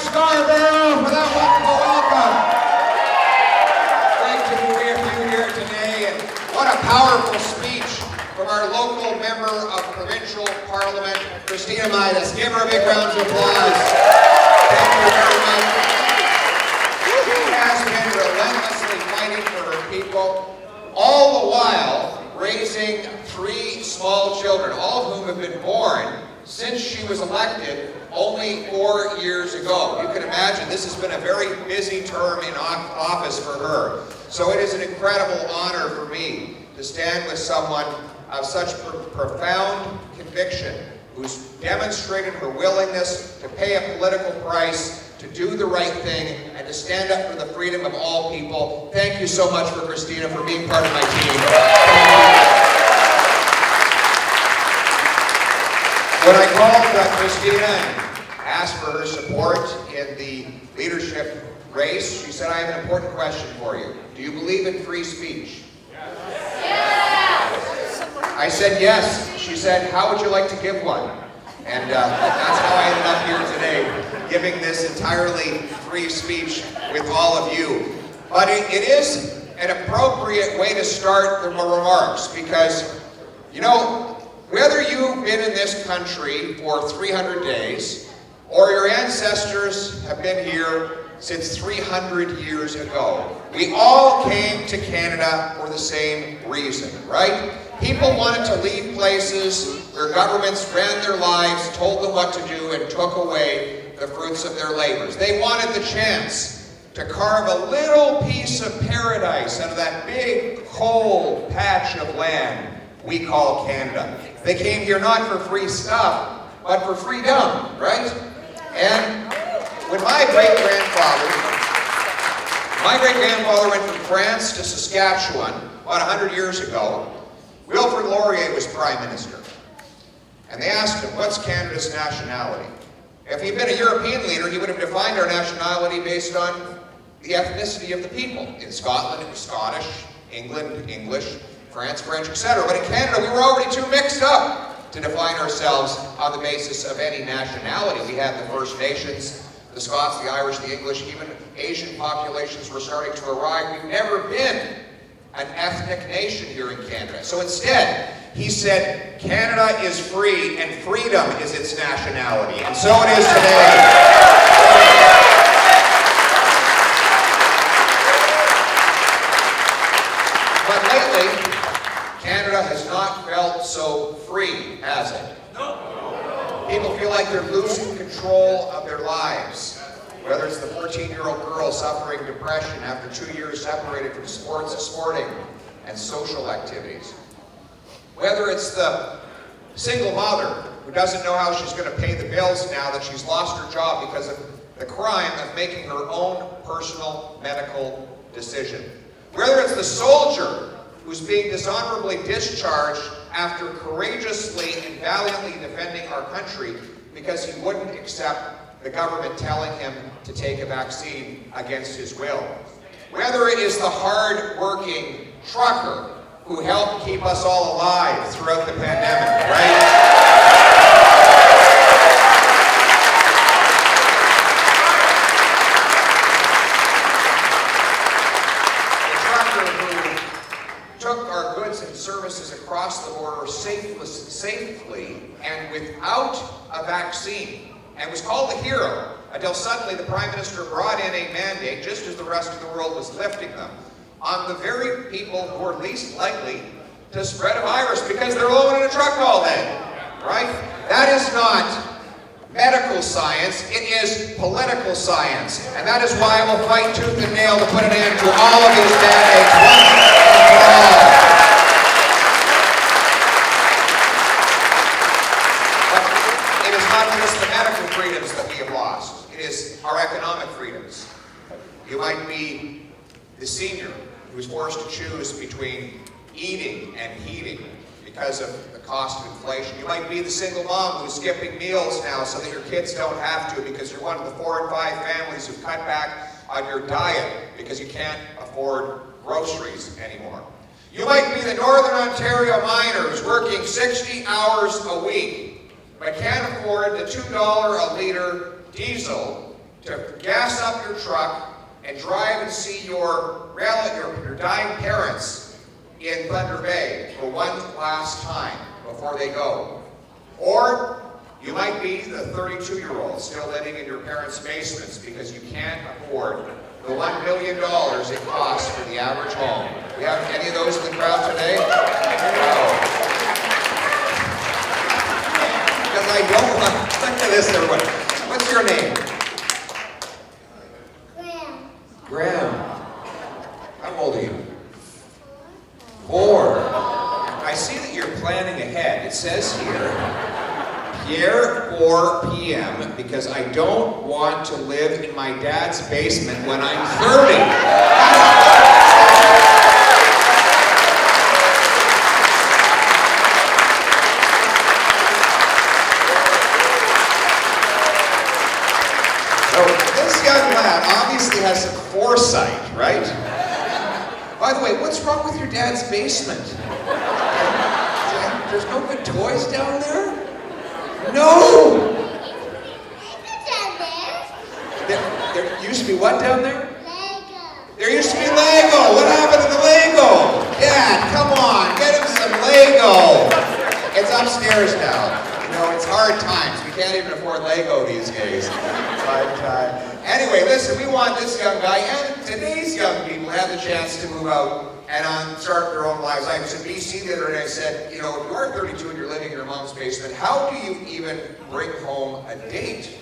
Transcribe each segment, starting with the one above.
Scarborough for that wonderful welcome. Great to be with you here today, and what a powerful speech from our local member of provincial parliament, Christina Midas. Give her a big round of applause. Thank you very much. She has been relentlessly fighting for her people, all the while raising 3 small children, all of whom have been born since she was elected only 4 years ago. You can imagine this has been a very busy term in office for her. So it is an incredible honor for me to stand with someone of such profound conviction, who's demonstrated her willingness to pay a political price, to do the right thing, and to stand up for the freedom of all people. Thank you so much for Christina for being part of my team. When I called Christina and asked for her support in the leadership race, she said, I have an important question for you. Do you believe in free speech? Yes. I said yes. She said, how would you like to give one? And that's how I ended up here today, giving this entirely free speech with all of you. But it is an appropriate way to start the remarks because, you know, whether you've been in this country for 300 days or your ancestors have been here since 300 years ago, we all came to Canada for the same reason, right? People wanted to leave places where governments ran their lives, told them what to do, and took away the fruits of their labors. They wanted the chance to carve a little piece of paradise out of that big, cold patch of land we call Canada. They came here not for free stuff, but for freedom, right? And when my great-grandfather went from France to Saskatchewan about 100 years ago, Wilfrid Laurier was Prime Minister. And they asked him, what's Canada's nationality? If he'd been a European leader, he would have defined our nationality based on the ethnicity of the people. In Scotland, it was Scottish, England, English, France, French, etc. But in Canada, we were already too mixed up to define ourselves on the basis of any nationality. We had the First Nations, the Scots, the Irish, the English, even Asian populations were starting to arrive. We've never been an ethnic nation here in Canada. So instead, he said, Canada is free and freedom is its nationality. And so it is today. But lately, Canada has not felt so free, has it? No. People feel like they're losing control of their lives. Whether it's the 14-year-old girl suffering depression after 2 years separated from sporting and social activities. Whether it's the single mother who doesn't know how she's going to pay the bills now that she's lost her job because of the crime of making her own personal medical decision. Whether it's the soldier who's being dishonorably discharged after courageously and valiantly defending our country because he wouldn't accept the government telling him to take a vaccine against his will. Whether it is the hard-working trucker who helped keep us all alive throughout the pandemic, right? Services across the border safely and without a vaccine, and was called a hero until suddenly the Prime Minister brought in a mandate, just as the rest of the world was lifting them, on the very people who are least likely to spread a virus because they're alone in a truck all day, right? That is not medical science, it is political science, and that is why I will fight tooth and nail to put an end to all of these mandates once and for all. Not just the medical freedoms that we have lost, it is our economic freedoms. You might be the senior who's forced to choose between eating and heating because of the cost of inflation. You might be the single mom who's skipping meals now so that your kids don't have to because you're one of the 4 and 5 families who've cut back on your diet because you can't afford groceries anymore. You might be the Northern Ontario miner who's working 60 hours a week but can't afford the $2 a liter diesel to gas up your truck and drive and see your dying parents in Thunder Bay for one last time before they go. Or you might be the 32-year-old still living in your parents' basements because you can't afford the $1 million it costs for the average home. Do we have any of those in the crowd today? No. Because I don't want, look at this everybody. What's your name? Graham. How old are you? 4. I see that you're planning ahead. It says here, Pierre, 4 p.m., because I don't want to live in my dad's basement when I'm 30. Obviously has some foresight, right? By the way, what's wrong with your dad's basement? There's no good toys down there? No! There used to be what down there? Lego. There used to be Lego! What happened to the Lego? Dad, come on, get him some Lego! It's upstairs now. You know, it's hard times. We can't even afford Lego these days. But anyway, listen, we want this young guy and today's young people to have the chance to move out and start their own lives. I was in BC the other day and I said, you know, if you are 32 and you're living in your mom's basement, how do you even bring home a date?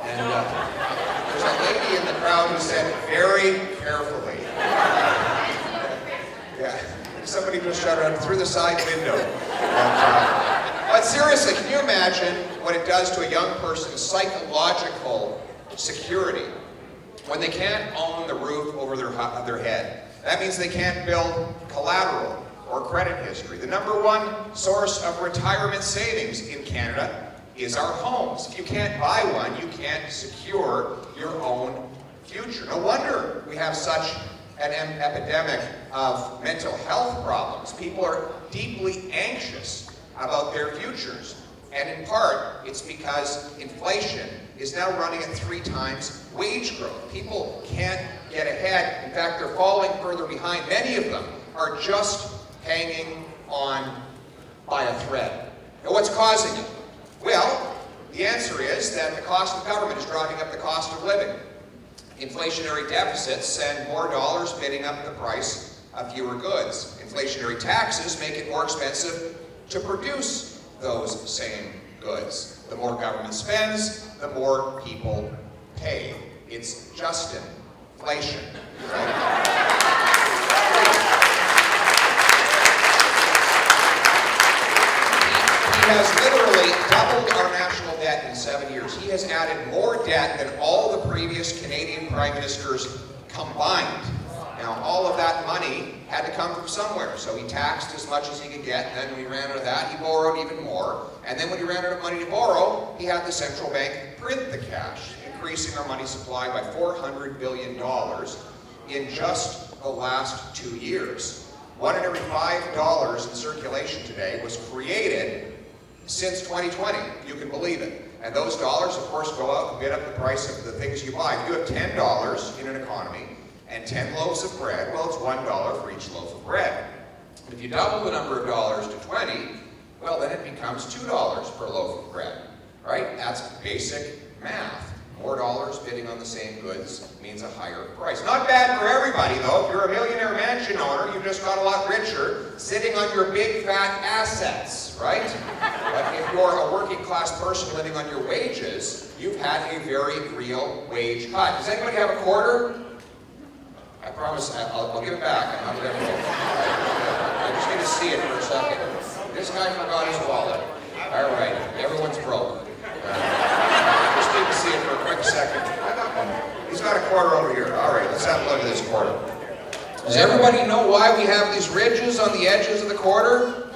And there's a lady in the crowd who said, very carefully. Yeah, somebody just shouted out through the side window. But seriously, can you imagine what it does to a young person's psychological security when they can't own the roof over their head? That means they can't build collateral or credit history. The #1 source of retirement savings in Canada is our homes. If you can't buy one, you can't secure your own future. No wonder we have such an epidemic of mental health problems. People are deeply anxious about their futures. And in part, it's because inflation is now running at 3 times wage growth. People can't get ahead. In fact, they're falling further behind. Many of them are just hanging on by a thread. Now, what's causing it? Well, the answer is that the cost of government is driving up the cost of living. Inflationary deficits send more dollars bidding up the price of fewer goods. Inflationary taxes make it more expensive to produce those same goods. The more government spends, the more people pay. It's just inflation, right? He has literally doubled our national debt in 7 years. He has added more debt than all the previous Canadian prime ministers combined. Now, all of that money had to come from somewhere, so he taxed as much as he could get, and then when he ran out of that, he borrowed even more. And then when he ran out of money to borrow, he had the central bank print the cash, increasing our money supply by $400 billion in just the last 2 years. 1 in every $5 in circulation today was created since 2020. You can believe it. And those dollars, of course, go out and bid up the price of the things you buy. If you have $10 in an economy and 10 loaves of bread, well, it's $1 for each loaf of bread. And if you double the number of dollars to 20, well, then it becomes $2 per loaf of bread, right? That's basic math. More dollars bidding on the same goods means a higher price. Not bad for everybody, though. If you're a millionaire mansion owner, you just got a lot richer sitting on your big fat assets, right? But if you're a working class person living on your wages, you've had a very real wage cut. Does anybody have a quarter? I promise I'll give it back. I'm not going to. I just need to see it for a second. This guy forgot his wallet. All right, everyone's broke. Just need to see it for a quick second. He's got a quarter over here. All right, let's have a look at this quarter. Does everybody know why we have these ridges on the edges of the quarter?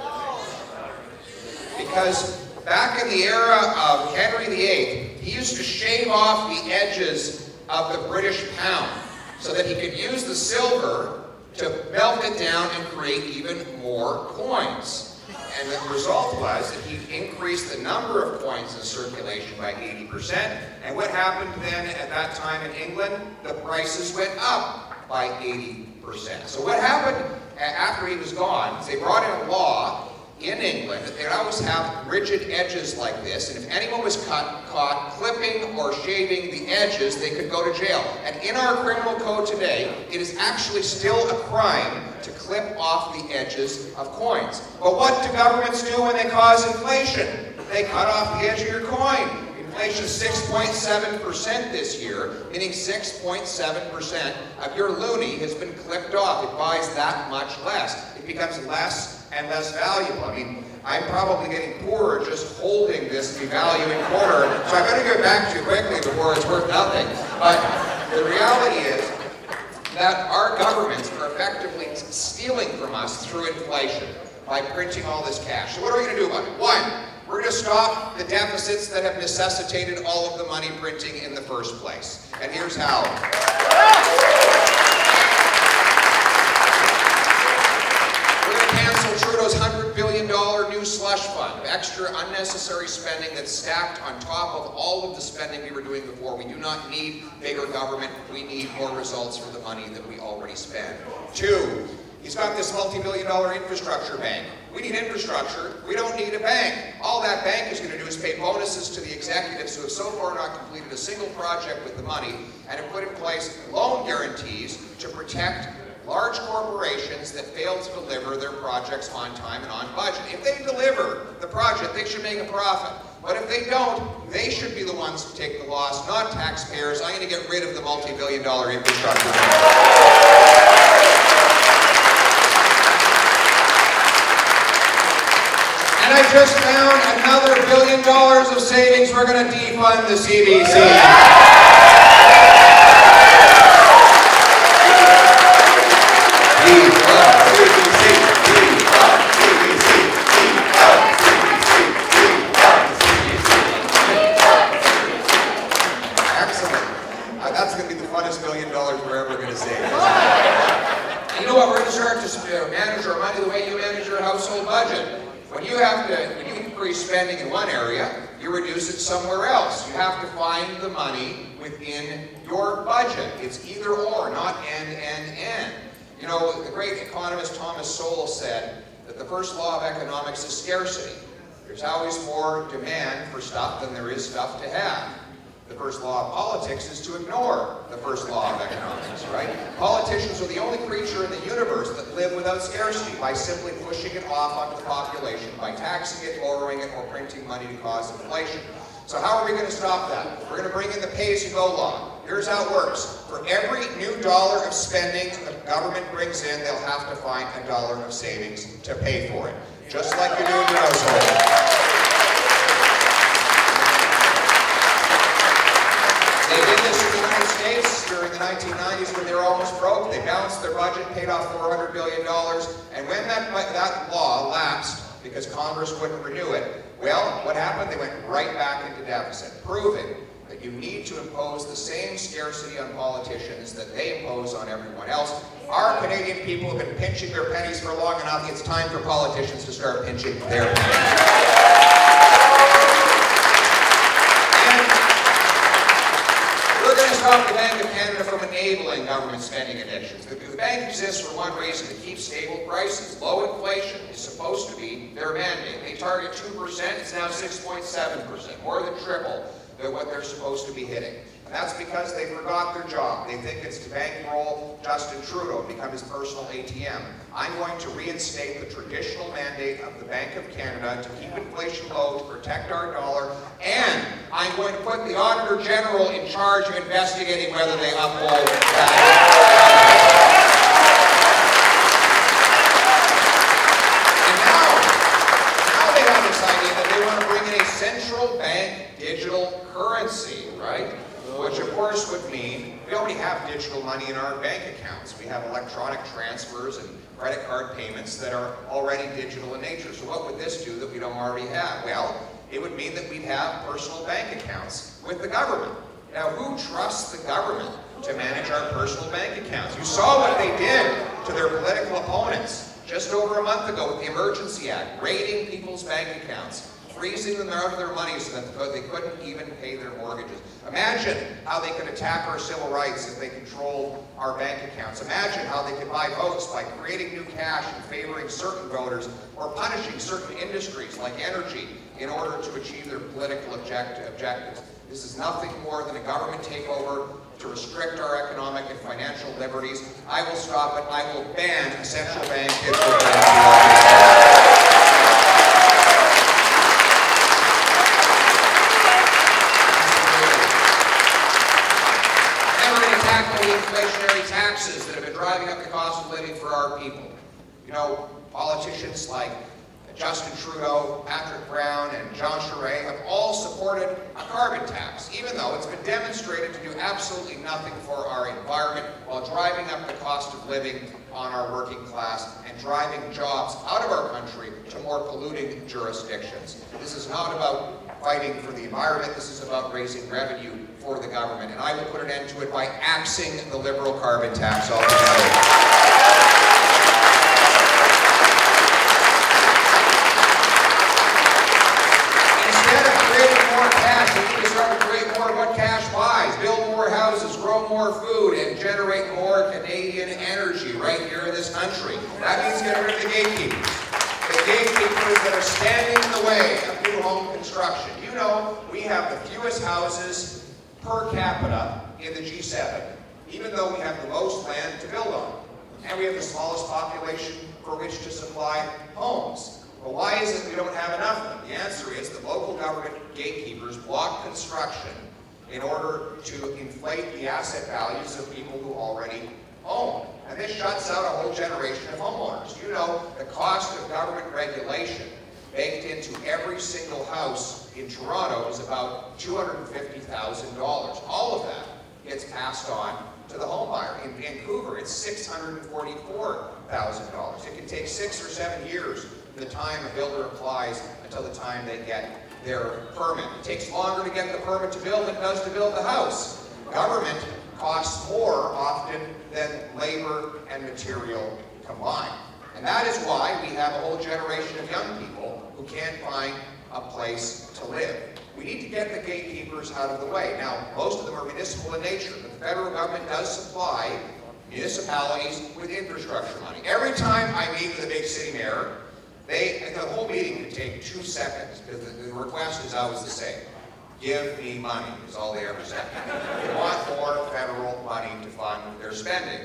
Because back in the era of Henry VIII, he used to shave off the edges of the British pound so that he could use the silver to melt it down and create even more coins. And the result was that he increased the number of coins in circulation by 80%. And what happened then at that time in England? The prices went up by 80%. So what happened after he was gone is they brought in a law in England that they'd always have rigid edges like this, and if anyone was caught clipping or shaving the edges, they could go to jail. And in our criminal code today, it is actually still a crime to clip off the edges of coins. But what do governments do when they cause inflation? They cut off the edge of your coin. Inflation is 6.7% this year, meaning 6.7% of your loonie has been clipped off. It buys that much less. It becomes less and less valuable. I mean, I'm probably getting poorer just holding this devaluing quarter, so I better get back to you quickly before it's worth nothing. But the reality is that our governments are effectively stealing from us through inflation by printing all this cash. So what are we going to do about it? One, we're going to stop the deficits that have necessitated all of the money printing in the first place. And here's how. Trudeau's $100 billion new slush fund, extra unnecessary spending that's stacked on top of all of the spending we were doing before. We do not need bigger government. We need more results for the money that we already spend. Two, he's got this multi-billion-dollar infrastructure bank. We need infrastructure. We don't need a bank. All that bank is going to do is pay bonuses to the executives who have so far not completed a single project with the money and have put in place loan guarantees to protect large corporations that fail to deliver their projects on time and on budget. If they deliver the project, they should make a profit. But if they don't, they should be the ones who take the loss, not taxpayers. I'm going to get rid of the multi-billion-dollar infrastructure. And I just found another $1 billion of savings. We're going to defund the CBC. When you increase spending in one area, you reduce it somewhere else. You have to find the money within your budget. It's either or, not and. You know, the great economist Thomas Sowell said that the first law of economics is scarcity. There's always more demand for stuff than there is stuff to have. The first law of politics is to ignore the first law of economics, right? Politicians are the only creature in the universe that live without scarcity by simply pushing it off onto the population, by taxing it, lowering it, or printing money to cause inflation. So how are we going to stop that? We're going to bring in the pay-as-you-go law. Here's how it works. For every new dollar of spending the government brings in, they'll have to find a dollar of savings to pay for it. Just like you do in your household. They did this in the United States during the 1990s when they were almost broke. They balanced their budget, paid off $400 billion, and when that law lapsed because Congress wouldn't renew it, well, what happened? They went right back into deficit, proving that you need to impose the same scarcity on politicians that they impose on everyone else. Our Canadian people have been pinching their pennies for long enough. It's time for politicians to start pinching their pennies. Stop the Bank of Canada from enabling government spending initiatives. The bank exists for one reason, to keep stable prices. Low inflation is supposed to be their mandate. They target 2%, it's now 6.7%, more than triple what they're supposed to be hitting. And that's because they forgot their job. They think it's to bankroll Justin Trudeau and become his personal ATM. I'm going to reinstate the traditional mandate of the Bank of Canada to keep inflation low, to protect our dollar, and I'm going to put the Auditor General in charge of investigating whether they uphold that. And now they have this idea that they want to bring in a central bank digital currency, right? Which of course would mean we already have digital money in our bank accounts. We have electronic transfers and credit card payments that are already digital in nature. So what would this do that we don't already have? Well, it would mean that we'd have personal bank accounts with the government. Now, who trusts the government to manage our personal bank accounts? You saw what they did to their political opponents just over a month ago with the Emergency Act, raiding people's bank accounts, freezing them out of their money so that they couldn't even pay their mortgages. Imagine how they could attack our civil rights if they controlled our bank accounts. Imagine how they could buy votes by creating new cash and favoring certain voters or punishing certain industries like energy in order to achieve their political objectives. This is nothing more than a government takeover to restrict our economic and financial liberties. I will stop it. I will ban a central bank inflationary taxes that have been driving up the cost of living for our people. You know, politicians like Justin Trudeau, Patrick Brown, and Jean Charest have all supported a carbon tax, even though it's been demonstrated to do absolutely nothing for our environment while driving up the cost of living on our working class and driving jobs out of our country to more polluting jurisdictions. This is not about fighting for the environment, this is about raising revenue for the government, and I will put an end to it by axing the Liberal carbon tax altogether. Grow more food and generate more Canadian energy right here in this country. That means get rid of the gatekeepers. The gatekeepers that are standing in the way of new home construction. You know, we have the fewest houses per capita in the G7, even though we have the most land to build on. And we have the smallest population for which to supply homes. Well, why is it we don't have enough of them? The answer is that local government gatekeepers block construction in order to inflate the asset values of people who already own. And this shuts out a whole generation of homeowners. You know, the cost of government regulation baked into every single house in Toronto is about $250,000. All of that gets passed on to the home buyer. In Vancouver, it's $644,000. It can take 6 or 7 years from the time a builder applies until the time they get their permit. It takes longer to get the permit to build than it does to build the house. Government costs more often than labor and material combined. And that is why we have a whole generation of young people who can't find a place to live. We need to get the gatekeepers out of the way. Now, most of them are municipal in nature, but the federal government does supply municipalities with infrastructure money. Every time I meet with a big city mayor, the whole meeting can take 2 seconds because the request is always the same. Give me money is all they ever say. They want more federal money to fund their spending.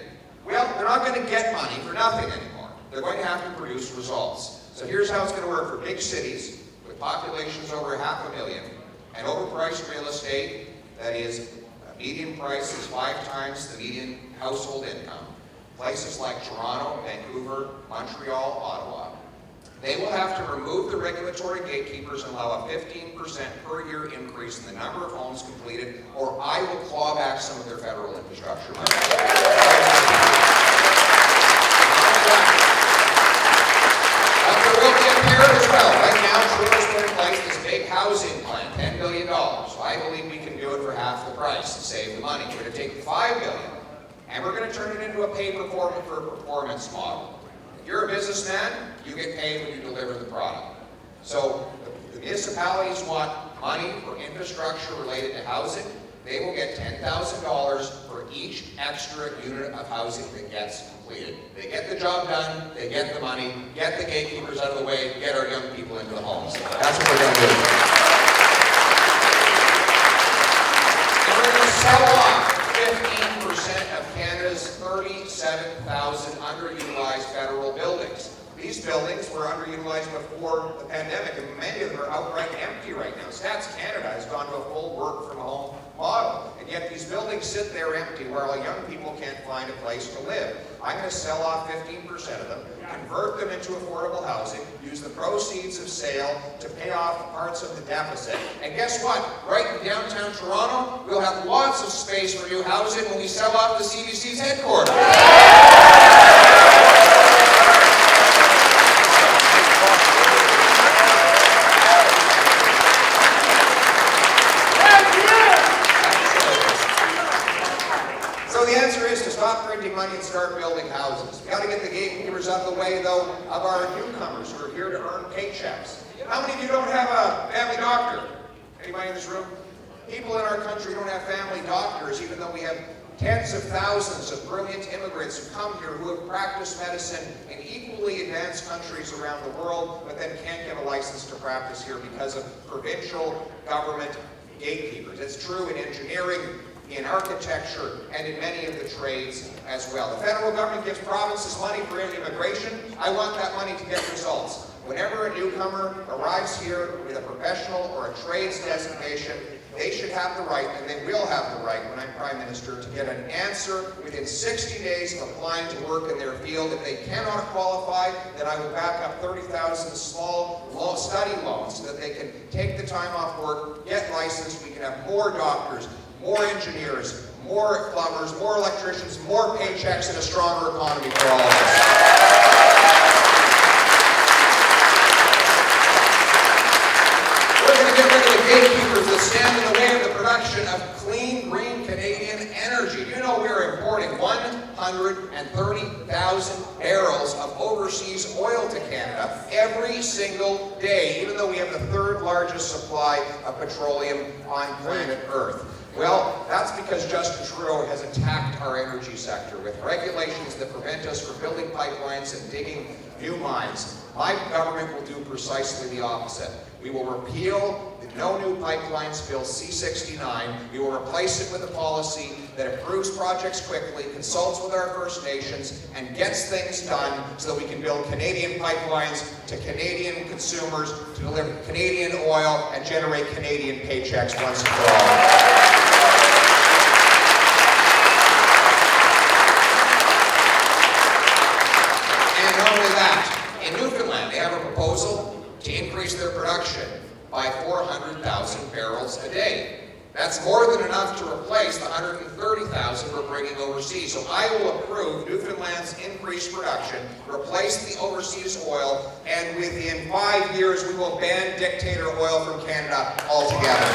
Well, they're not going to get money for nothing anymore. They're going to have to produce results. So here's how it's going to work for big cities with populations over 500,000 and overpriced real estate that is median price is 5 times the median household income. Places like Toronto, Vancouver, Montreal, Ottawa. They will have to remove the regulatory gatekeepers and allow a 15% per year increase in the number of homes completed, or I will claw back some of their federal infrastructure money. There will be a period as well. Right now, Trudeau's put in place this big housing plan, $10 billion. So I believe we can do it for half the price and save the money. We're going to take $5 billion, and we're going to turn it into a pay-for-performance model. If you're a businessman, you get paid when you deliver the product. So the municipalities want money for infrastructure related to housing. They will get $10,000 for each extra unit of housing that gets completed. They get the job done, they get the money, get the gatekeepers out of the way, get our young people into the homes. That's what we're going to do. And we're going to sell off 15% of Canada's 37,000 underutilized federal buildings. These buildings were underutilized before the pandemic, and many of them are outright empty right now. Stats Canada has gone to a full work-from-home model, and yet these buildings sit there empty while young people can't find a place to live. I'm going to sell off 15% of them, convert them into affordable housing, use the proceeds of sale to pay off parts of the deficit. And guess what? Right in downtown Toronto, we'll have lots of space for new housing when we sell off the CBC's headquarters. So the answer is to stop printing money and start building houses. We got to get the gatekeepers out of the way, though, of our newcomers who are here to earn paychecks. How many of you don't have a family doctor? Anybody in this room? People in our country don't have family doctors, even though we have tens of thousands of brilliant immigrants who come here who have practiced medicine in equally advanced countries around the world, but then can't get a license to practice here because of provincial government gatekeepers. It's true in engineering, in architecture, and in many of the trades as well. The federal government gives provinces money for immigration. I want that money to get results. Whenever a newcomer arrives here with a professional or a trades designation, they should have the right, and they will have the right when I'm Prime Minister, to get an answer within 60 days of applying to work in their field. If they cannot qualify, then I will back up 30,000 small study loans so that they can take the time off work, get licensed. We can have more doctors, more engineers, more plumbers, more electricians, more paychecks, and a stronger economy for all of us. We're going to get rid of the gatekeepers that stand in the way of the production of clean, green Canadian energy. You know we're importing 130,000 barrels of overseas oil to Canada every single day, even though we have the third largest supply of petroleum on planet Earth. Well, that's because Justin Trudeau has attacked our energy sector with regulations that prevent us from building pipelines and digging new mines. My government will do precisely the opposite. We will repeal the No New Pipelines Bill C-69. We will replace it with a policy that approves projects quickly, consults with our First Nations, and gets things done so that we can build Canadian pipelines to Canadian consumers to deliver Canadian oil and generate Canadian paychecks once and for all. In Newfoundland, they have a proposal to increase their production by 400,000 barrels a day. That's more than enough to replace the 130,000 we're bringing overseas. So I will approve Newfoundland's increased production, replace the overseas oil, and within 5 years we will ban dictator oil from Canada altogether.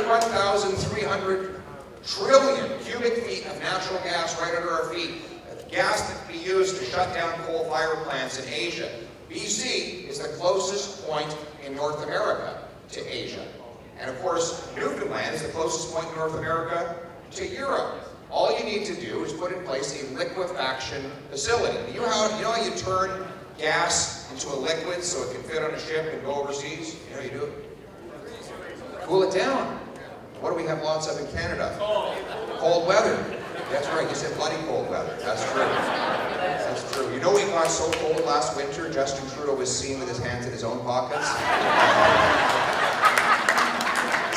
About 1,300 trillion cubic feet of natural gas right under our feet. Gas that can be used to shut down coal-fired plants in Asia. BC is the closest point in North America to Asia. And of course, Newfoundland is the closest point in North America to Europe. All you need to do is put in place a liquefaction facility. You know how you turn gas into a liquid so it can fit on a ship and go overseas? You know how you do it? Cool it down. What do we have lots of in Canada? Cold weather. That's right, you said bloody cold weather. That's true. That's true. You know we got so cold last winter, Justin Trudeau was seen with his hands in his own pockets?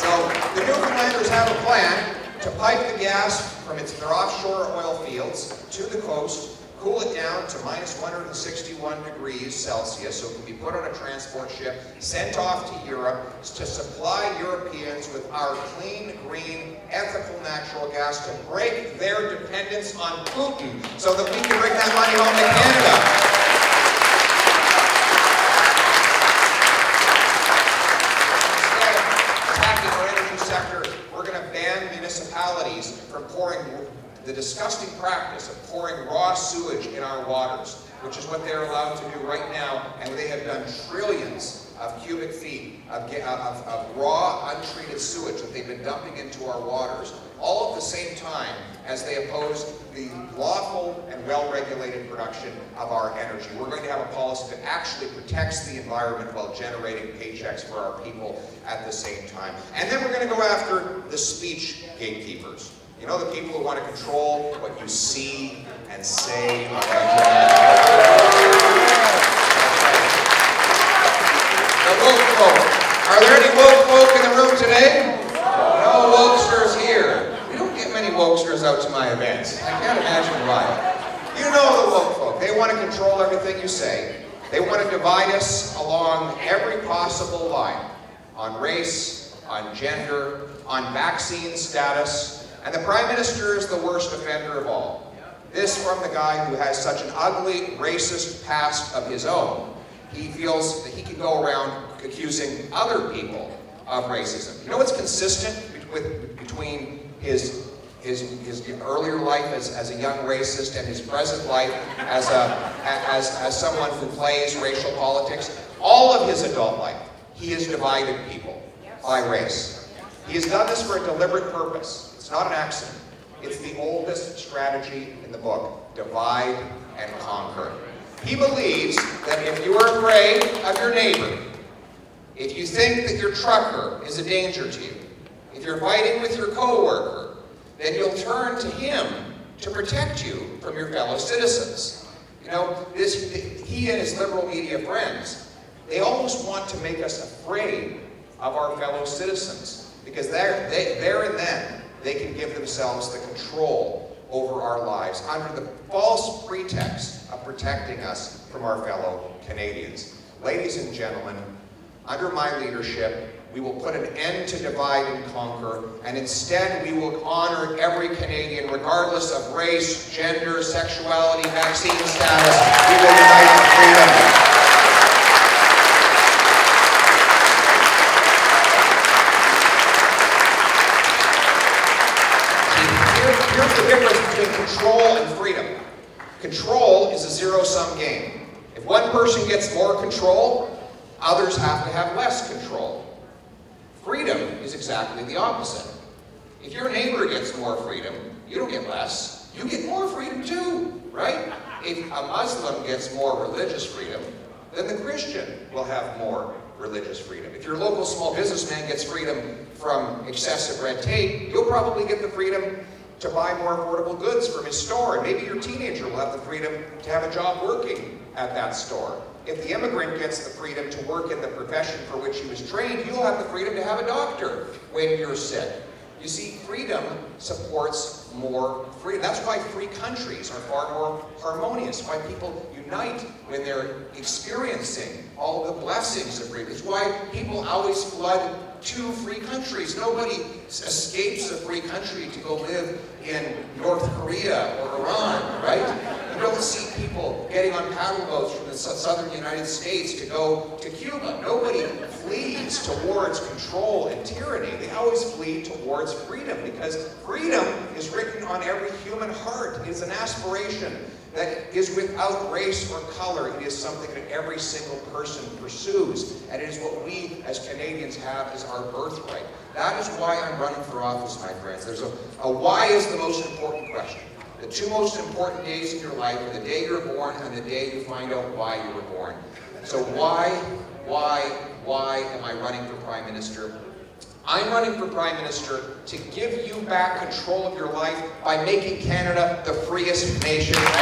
So the Newfoundlanders have a plan to pipe the gas from their offshore oil fields to the coast, cool it down to minus 161 degrees Celsius so it can be put on a transport ship, sent off to Europe to supply Europeans with our clean, green, ethical natural gas to break their dependence on Putin so that we can bring that money home to Canada. Instead of attacking our energy sector, we're going to ban municipalities from pouring the disgusting practice of pouring raw sewage in our waters, which is what they're allowed to do right now, and they have done trillions of cubic feet of raw, untreated sewage that they've been dumping into our waters, all at the same time as they oppose the lawful and well-regulated production of our energy. We're going to have a policy that actually protects the environment while generating paychecks for our people at the same time. And then we're going to go after the speech gatekeepers. You know, the people who want to control what you see and say on the internet. The woke folk. Are there any woke folk in the room today? No wokesters here. We don't get many wokesters out to my events. I can't imagine why. You know the woke folk. They want to control everything you say. They want to divide us along every possible line. On race, on gender, on vaccine status. And the Prime Minister is the worst offender of all. This from the guy who has such an ugly, racist past of his own. He feels that he can go around accusing other people of racism. You know what's consistent between his earlier life as a young racist and his present life as someone who plays racial politics? All of his adult life, he has divided people by race. He has done this for a deliberate purpose. It's not an accident. It's the oldest strategy in the book: divide and conquer. He believes that if you are afraid of your neighbor, if you think that your trucker is a danger to you, if you're fighting with your coworker, then you'll turn to him to protect you from your fellow citizens. You know, he and his liberal media friends, they almost want to make us afraid of our fellow citizens, because there and then they can give themselves the control over our lives under the false pretext of protecting us from our fellow Canadians. Ladies and gentlemen, under my leadership, we will put an end to divide and conquer, and instead we will honor every Canadian, regardless of race, gender, sexuality, vaccine status. We will unite in freedom. Here's the difference between control and freedom. Control is a zero-sum game. If one person gets more control, others have to have less control. Freedom is exactly the opposite. If your neighbor gets more freedom, you don't get less. You get more freedom too, right? If a Muslim gets more religious freedom, then the Christian will have more religious freedom. If your local small businessman gets freedom from excessive red tape, you'll probably get the freedom to buy more affordable goods from his store. And maybe your teenager will have the freedom to have a job working at that store. If the immigrant gets the freedom to work in the profession for which he was trained, you'll have the freedom to have a doctor when you're sick. You see, freedom supports more freedom. That's why free countries are far more harmonious, why people unite when they're experiencing all the blessings of freedom. It's why people always flood to free countries. Nobody escapes a free country to go live in North Korea or Iran, right? You don't see people getting on paddle boats from the southern United States to go to Cuba. Nobody flees towards control and tyranny. They always flee towards freedom, because freedom is written on every human heart. It is an aspiration that is without race or color. It is something that every single person pursues, and it is what we as Canadians have as our birthright. That is why I'm running for office, my friends. There's a why is the most important question. The two most important days in your life are the day you're born and the day you find out why you were born. So why am I running for Prime Minister? I'm running for Prime Minister to give you back control of your life by making Canada the freest nation on earth.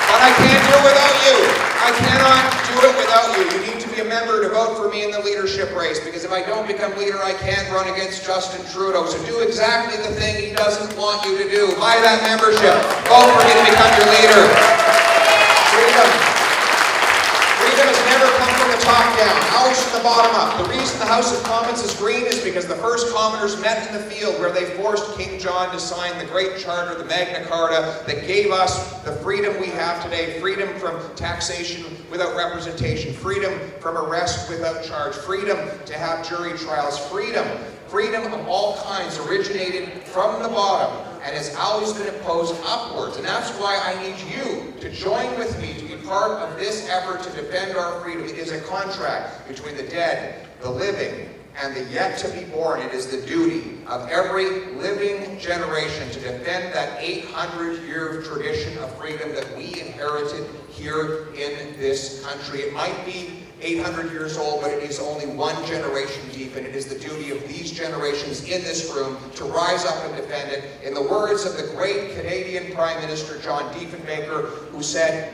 But I can't do it without you. I cannot do it without you. You need to be a member to vote for me in the leadership race, because if I don't become leader, I can't run against Justin Trudeau. So do exactly the thing he doesn't want you to do. Buy that membership. Vote for me to become your leader. Freedom has never come from the top down, always from the bottom up. The reason the House of Commons is green is because the first commoners met in the field where they forced King John to sign the Great Charter, the Magna Carta, that gave us the freedom we have today. Freedom from taxation without representation, freedom from arrest without charge, freedom to have jury trials, freedom of all kinds originated from the bottom and has always been imposed upwards. And that's why I need you to join with me to be part of this effort to defend our freedom. It is a contract between the dead, the living, and the yet to be born. It is the duty of every living generation to defend that 800-year tradition of freedom that we inherited here in this country. It might be 800 years old, but it is only one generation deep, and it is the duty of these generations in this room to rise up and defend it. In the words of the great Canadian Prime Minister John Diefenbaker, who said,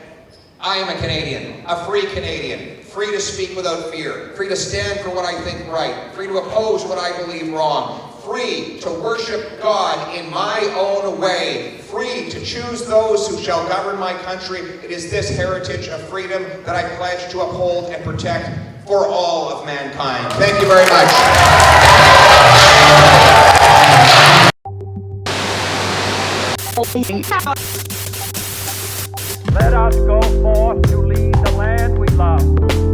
"I am a Canadian, a free Canadian, free to speak without fear, free to stand for what I think right, free to oppose what I believe wrong, free to worship God in my own way, free to choose those who shall govern my country." It is this heritage of freedom that I pledge to uphold and protect for all of mankind. Thank you very much. Let us go forth to lead the land we love.